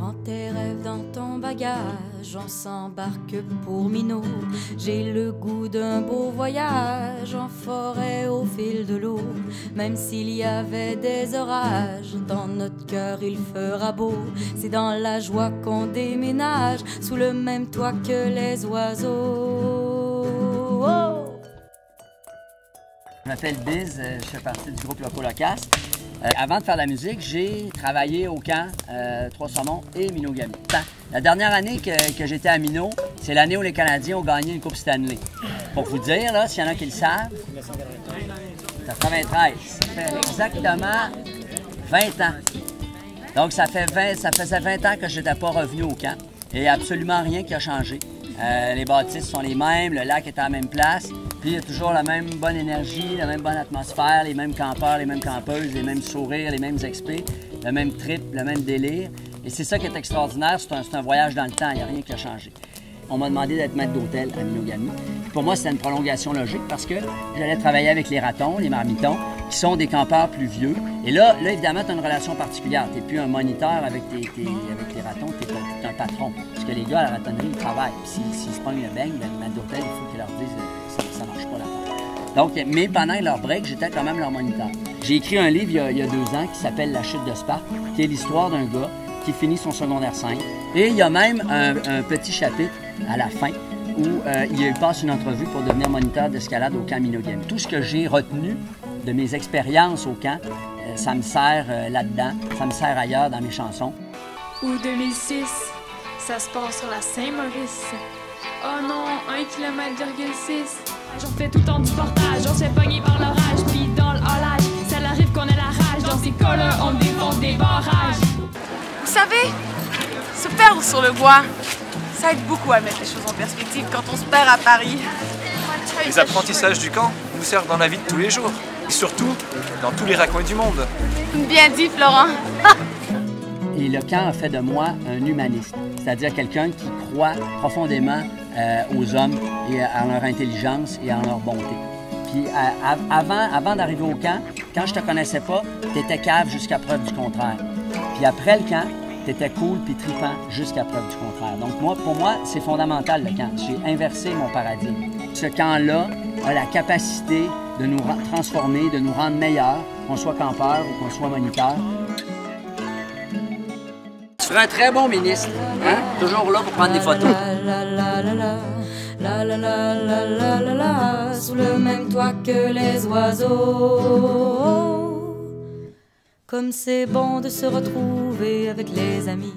Prends tes rêves dans ton bagage, on s'embarque pour Minot. J'ai le goût d'un beau voyage en forêt au fil de l'eau. Même s'il y avait des orages, dans notre cœur il fera beau. C'est dans la joie qu'on déménage, sous le même toit que les oiseaux. Oh! Je m'appelle Biz, je fais partie du groupe Loco Locasse. Avant de faire de la musique, j'ai travaillé au camp Trois-Saumons et Minot-Gami. La dernière année que j'étais à Minot, c'est l'année où les Canadiens ont gagné une Coupe Stanley. Pour vous dire, là, s'il y en a qui le savent, 93. Ça fait exactement 20 ans. Donc, ça faisait 20 ans que je n'étais pas revenu au camp. Et il n'y a absolument rien qui a changé. Les bâtisses sont les mêmes, le lac est à la même place. Puis il y a toujours la même bonne énergie, la même bonne atmosphère, les mêmes campeurs, les mêmes campeuses, les mêmes sourires, les mêmes expés, le même trip, le même délire. Et c'est ça qui est extraordinaire, c'est un voyage dans le temps, il n'y a rien qui a changé. On m'a demandé d'être maître d'hôtel à Minot-Gami. Pour moi, c'était une prolongation logique parce que j'allais travailler avec les ratons, les marmitons, qui sont des campeurs plus vieux. Et là évidemment, tu as une relation particulière. Tu n'es plus un moniteur avec tes ratons, tu es un patron. Parce que les gars à la ratonnerie, ils travaillent. Puis s'ils se pognent le beigne, le maître d'hôtel, il faut qu'ils leur disent ça marche pas l'affaire. Donc, mais pendant leur break, j'étais quand même leur moniteur. J'ai écrit un livre il y a 2 ans qui s'appelle La chute de Sparte, qui est l'histoire d'un gars qui finit son secondaire 5. Et il y a même un petit chapitre à la fin où il passe une entrevue pour devenir moniteur d'escalade au camp Minot-Gami. Tout ce que j'ai retenu de mes expériences au camp, ça me sert là-dedans, ça me sert ailleurs dans mes chansons. Août 2006, ça se passe sur la Saint-Maurice. Oh non, 1,6 km. J'en fais tout le temps du portage, on se fait pogner par l'orage. Puis dans le halage, ça arrive qu'on a la rage. Dans ces cas-là, on défonce des barrages. Vous savez, se perdre sur le bois, ça aide beaucoup à mettre les choses en perspective quand on se perd à Paris. Les apprentissages du camp nous servent dans la vie de tous les jours. Et surtout, dans tous les recoins du monde. Bien dit, Florent. Et le camp a fait de moi un humaniste, c'est-à-dire quelqu'un qui croit profondément aux hommes et à leur intelligence et à leur bonté. Puis avant d'arriver au camp, quand je te connaissais pas, tu étais cave jusqu'à preuve du contraire. Puis après le camp, tu étais cool puis trippant jusqu'à preuve du contraire. Donc pour moi, c'est fondamental le camp. J'ai inversé mon paradigme. Ce camp-là a la capacité de nous transformer, de nous rendre meilleurs, qu'on soit campeur ou qu'on soit moniteur. Tu ferais un très bon ministre, hein? Toujours là pour prendre des photos. Sous le même toit que les oiseaux. Comme c'est bon de se retrouver avec les amis.